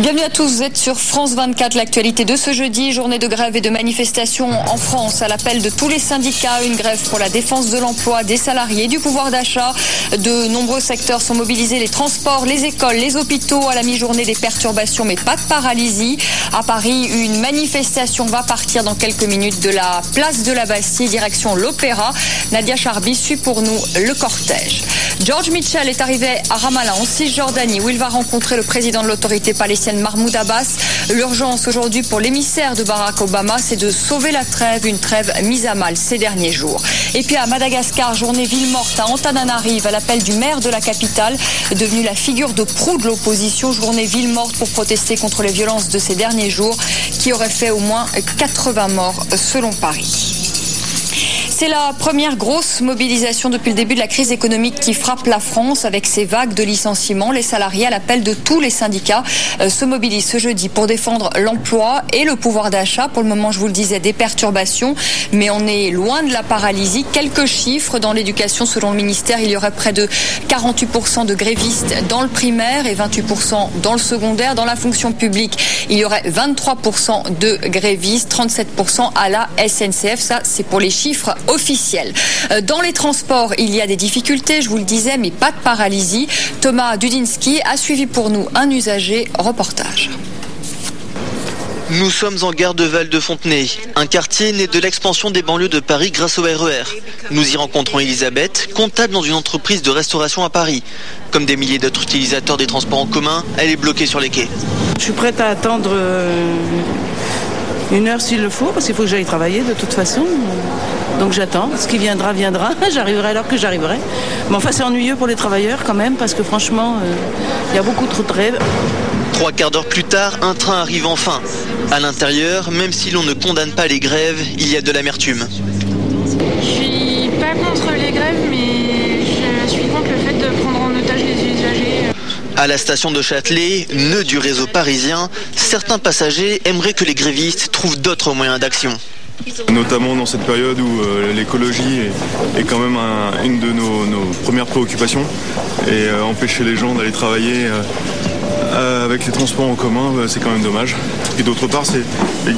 Bienvenue à tous, vous êtes sur France 24, l'actualité de ce jeudi, journée de grève et de manifestation en France à l'appel de tous les syndicats, une grève pour la défense de l'emploi, des salariés, du pouvoir d'achat. De nombreux secteurs sont mobilisés, les transports, les écoles, les hôpitaux, à la mi-journée des perturbations mais pas de paralysie. À Paris, une manifestation va partir dans quelques minutes de la place de la Bastille, direction l'Opéra. Nadia Charby suit pour nous le cortège. George Mitchell est arrivé à Ramallah en Cisjordanie où il va rencontrer le président de l'autorité palestinienne Mahmoud Abbas. L'urgence aujourd'hui pour l'émissaire de Barack Obama, c'est de sauver la trêve, une trêve mise à mal ces derniers jours. Et puis à Madagascar, journée ville morte à Antananarive à l'appel du maire de la capitale, devenu la figure de proue de l'opposition. Journée ville morte pour protester contre les violences de ces derniers jours qui auraient fait au moins 80 morts selon Paris. C'est la première grosse mobilisation depuis le début de la crise économique qui frappe la France avec ces vagues de licenciements. Les salariés, à l'appel de tous les syndicats, se mobilisent ce jeudi pour défendre l'emploi et le pouvoir d'achat. Pour le moment, je vous le disais, des perturbations, mais on est loin de la paralysie. Quelques chiffres dans l'éducation. Selon le ministère, il y aurait près de 48% de grévistes dans le primaire et 28% dans le secondaire. Dans la fonction publique, il y aurait 23% de grévistes, 37% à la SNCF. Ça, c'est pour les chiffres officiel. Dans les transports, il y a des difficultés, je vous le disais, mais pas de paralysie. Thomas Dudinski a suivi pour nous un usager. Reportage. Nous sommes en gare de Val-de-Fontenay, un quartier né de l'expansion des banlieues de Paris grâce au RER. Nous y rencontrons Elisabeth, comptable dans une entreprise de restauration à Paris. Comme des milliers d'autres utilisateurs des transports en commun, elle est bloquée sur les quais. Je suis prête à attendre une heure s'il le faut, parce qu'il faut que j'aille travailler de toute façon. Donc j'attends, ce qui viendra, viendra, j'arriverai à l'heure que j'arriverai. Mais enfin c'est ennuyeux pour les travailleurs quand même, parce que franchement, il y a beaucoup trop de grèves. 3 quarts d'heure plus tard, un train arrive enfin. À l'intérieur, même si l'on ne condamne pas les grèves, il y a de l'amertume. Je suis pas contre les grèves, mais je suis contre le fait de prendre en otage les usagers. À la station de Châtelet, nœud du réseau parisien, certains passagers aimeraient que les grévistes trouvent d'autres moyens d'action. Notamment dans cette période où l'écologie est quand même une de nos premières préoccupations. Et empêcher les gens d'aller travailler avec les transports en commun, c'est quand même dommage. Et d'autre part, c'est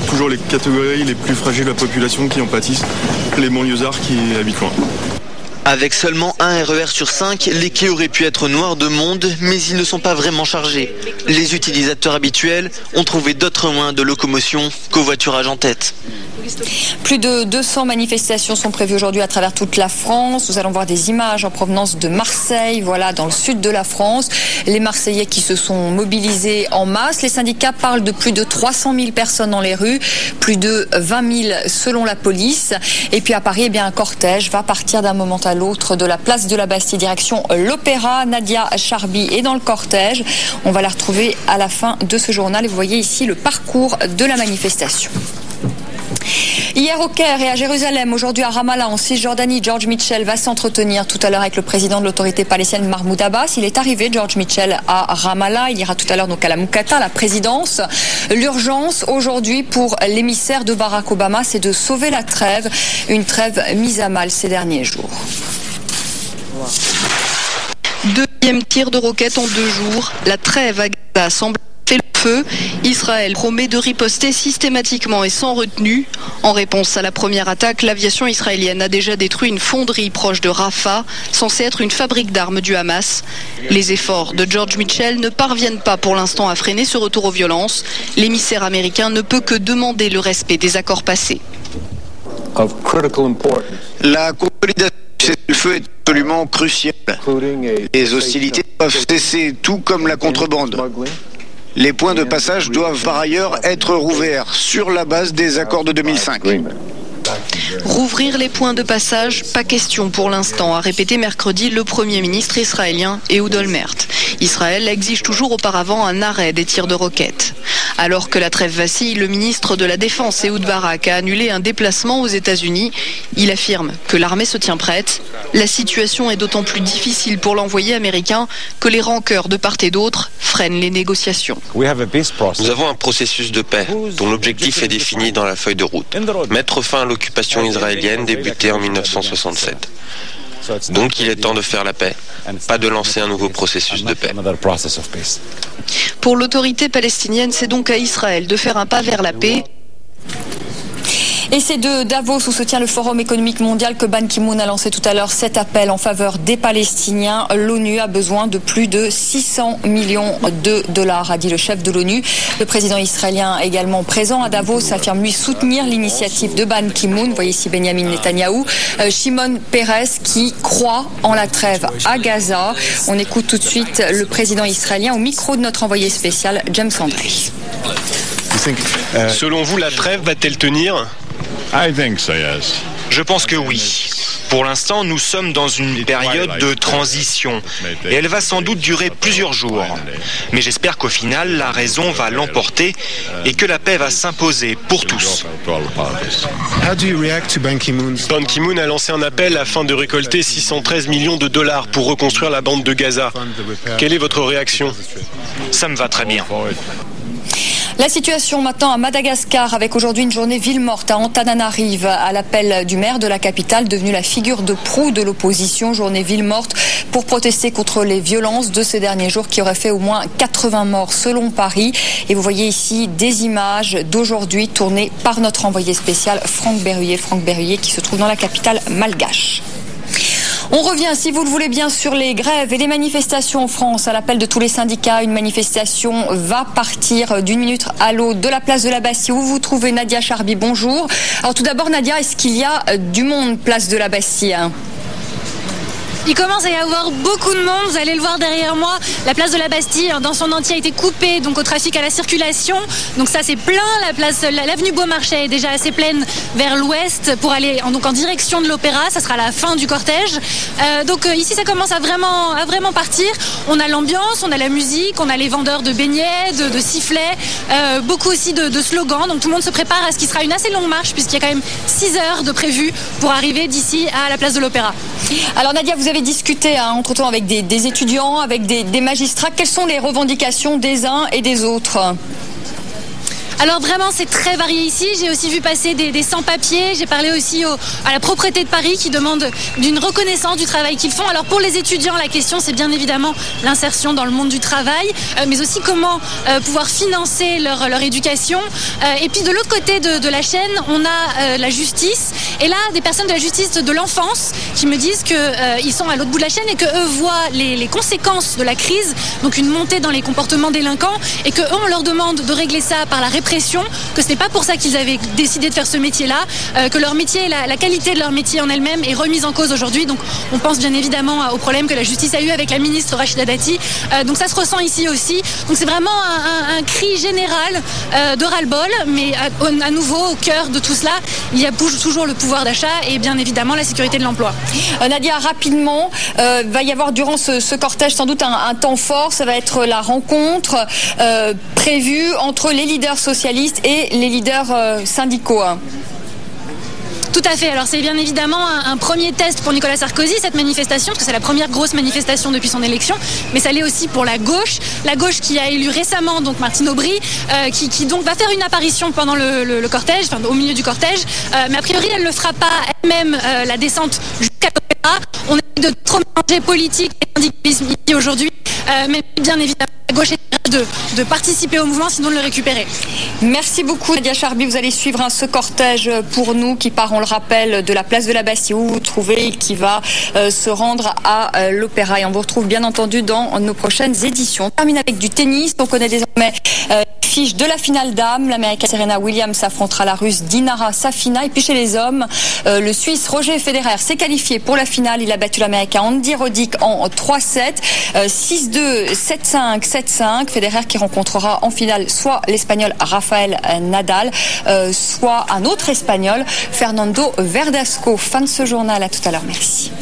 toujours les catégories les plus fragiles de la population qui en pâtissent, les banlieusards qui habitent loin. Avec seulement un RER sur 5, les quais auraient pu être noirs de monde, mais ils ne sont pas vraiment chargés. Les utilisateurs habituels ont trouvé d'autres moyens de locomotion qu'au voiturage en tête. Plus de 200 manifestations sont prévues aujourd'hui à travers toute la France. Nous allons voir des images en provenance de Marseille, voilà, dans le sud de la France. Les Marseillais qui se sont mobilisés en masse. Les syndicats parlent de plus de 300 000 personnes dans les rues, plus de 20 000 selon la police. Et puis à Paris, eh bien, un cortège va partir d'un moment à l'autre de la place de la Bastille, direction l'Opéra. Nadia Charby est dans le cortège. On va la retrouver à la fin de ce journal. Et vous voyez ici le parcours de la manifestation. Hier au Caire et à Jérusalem, aujourd'hui à Ramallah en Cisjordanie, George Mitchell va s'entretenir tout à l'heure avec le président de l'autorité palestinienne Mahmoud Abbas. Il est arrivé, George Mitchell, à Ramallah. Il ira tout à l'heure donc à la Moukata, la présidence. L'urgence aujourd'hui pour l'émissaire de Barack Obama, c'est de sauver la trêve, une trêve mise à mal ces derniers jours. Deuxième tir de roquette en 2 jours. La trêve à Gaza semble le feu. Israël promet de riposter systématiquement et sans retenue. En réponse à la première attaque, l'aviation israélienne a déjà détruit une fonderie proche de Rafah, censée être une fabrique d'armes du Hamas. Les efforts de George Mitchell ne parviennent pas pour l'instant à freiner ce retour aux violences. L'émissaire américain ne peut que demander le respect des accords passés. La consolidation du cessez-le-feu est absolument cruciale. Les hostilités doivent cesser, tout comme la contrebande. Les points de passage doivent par ailleurs être rouverts sur la base des accords de 2005. Rouvrir les points de passage, pas question pour l'instant, a répété mercredi le Premier ministre israélien Ehud Olmert. Israël exige toujours auparavant un arrêt des tirs de roquettes. Alors que la trêve vacille, le ministre de la Défense Ehud Barak a annulé un déplacement aux États-Unis. Il affirme que l'armée se tient prête. La situation est d'autant plus difficile pour l'envoyé américain que les rancœurs de part et d'autre freinent les négociations. Nous avons un processus de paix dont l'objectif est défini dans la feuille de route. Mettre fin à l'occupation israélienne débutée en 1967. Donc il est temps de faire la paix, pas de lancer un nouveau processus de paix. Pour l'autorité palestinienne, c'est donc à Israël de faire un pas vers la paix. Et c'est de Davos où se tient le Forum économique mondial que Ban Ki-moon a lancé tout à l'heure cet appel en faveur des Palestiniens. L'ONU a besoin de plus de 600 millions de dollars, a dit le chef de l'ONU. Le président israélien également présent à Davos affirme lui soutenir l'initiative de Ban Ki-moon. Vous voyez ici Benjamin Netanyahou. Shimon Peres qui croit en la trêve à Gaza. On écoute tout de suite le président israélien au micro de notre envoyé spécial James André. Selon vous, la trêve va-t-elle tenir ? Je pense que oui. Pour l'instant, nous sommes dans une période de transition et elle va sans doute durer plusieurs jours. Mais j'espère qu'au final, la raison va l'emporter et que la paix va s'imposer pour tous. Ban Ki-moon a lancé un appel afin de récolter 613 millions de dollars pour reconstruire la bande de Gaza. Quelle est votre réaction ? Ça me va très bien. La situation maintenant à Madagascar avec aujourd'hui une journée ville morte à Antananarive à l'appel du maire de la capitale devenue la figure de proue de l'opposition. Journée ville morte pour protester contre les violences de ces derniers jours qui auraient fait au moins 80 morts selon Paris. Et vous voyez ici des images d'aujourd'hui tournées par notre envoyé spécial Franck Berruyer qui se trouve dans la capitale malgache. On revient, si vous le voulez bien, sur les grèves et les manifestations en France. À l'appel de tous les syndicats, une manifestation va partir d'une minute à l'autre de la place de la Bastille où vous trouvez Nadia Charby. Bonjour. Alors tout d'abord, Nadia, est-ce qu'il y a du monde place de la Bastille ? Il commence à y avoir beaucoup de monde, vous allez le voir derrière moi, la place de la Bastille dans son entier a été coupée donc au trafic, à la circulation, donc ça c'est plein, l'avenue Beaumarchais est déjà assez pleine vers l'ouest pour aller en direction de l'Opéra, ça sera la fin du cortège, ici ça commence à vraiment partir, on a l'ambiance, on a la musique, on a les vendeurs de beignets, de sifflets, beaucoup aussi de slogans, donc tout le monde se prépare à ce qui sera une assez longue marche puisqu'il y a quand même 6 heures de prévu pour arriver d'ici à la place de l'Opéra. Alors Nadia, vous avez discuté entre-temps avec des étudiants, avec des magistrats. Quelles sont les revendications des uns et des autres ? Alors vraiment c'est très varié ici, j'ai aussi vu passer des sans-papiers, j'ai parlé aussi à la propreté de Paris qui demande d'une reconnaissance du travail qu'ils font. Alors pour les étudiants la question c'est bien évidemment l'insertion dans le monde du travail, mais aussi comment pouvoir financer leur éducation. Et puis de l'autre côté de la chaîne on a la justice, et là des personnes de la justice de l'enfance qui me disent qu'ils sont à l'autre bout de la chaîne et qu'eux voient les conséquences de la crise, donc une montée dans les comportements délinquants, et qu'eux on leur demande de régler ça par la répression, que ce n'est pas pour ça qu'ils avaient décidé de faire ce métier-là, que leur métier, la qualité de leur métier en elle-même est remise en cause aujourd'hui. Donc on pense bien évidemment au problème que la justice a eu avec la ministre Rachida Dati. Donc ça se ressent ici aussi. Donc c'est vraiment un cri général de ras-le-bol, mais à nouveau au cœur de tout cela, il y a toujours le pouvoir d'achat et bien évidemment la sécurité de l'emploi. Nadia, rapidement, va y avoir durant ce cortège sans doute un temps fort, ça va être la rencontre prévue entre les leaders socialistes et les leaders syndicaux. Tout à fait. Alors c'est bien évidemment un premier test pour Nicolas Sarkozy, cette manifestation, parce que c'est la première grosse manifestation depuis son élection, mais ça l'est aussi pour la gauche qui a élu récemment donc Martine Aubry, qui donc va faire une apparition pendant le cortège, enfin au milieu du cortège, mais a priori elle ne fera pas elle-même la descente jusqu'à l'Opéra. On est de trop mélanger politique et syndicalisme ici aujourd'hui, mais bien évidemment la gauche est de participer au mouvement, sinon de le récupérer. Merci beaucoup Nadia Charby, vous allez suivre ce cortège pour nous qui part, on le rappelle, de la place de la Bastille où vous trouvez et qui va se rendre à l'Opéra, et on vous retrouve bien entendu dans nos prochaines éditions. On termine avec du tennis, on connaît désormais fiche de la finale dames, l'Américaine Serena Williams affrontera la Russe Dinara Safina, et puis chez les hommes, le Suisse Roger Federer s'est qualifié pour la finale, il a battu l'Américain Andy Roddick en 3-7, 6-2, 7-5, 7-5, Federer qui rencontrera en finale soit l'Espagnol Rafael Nadal, soit un autre Espagnol, Fernando Verdasco. Fin de ce journal, à tout à l'heure, merci.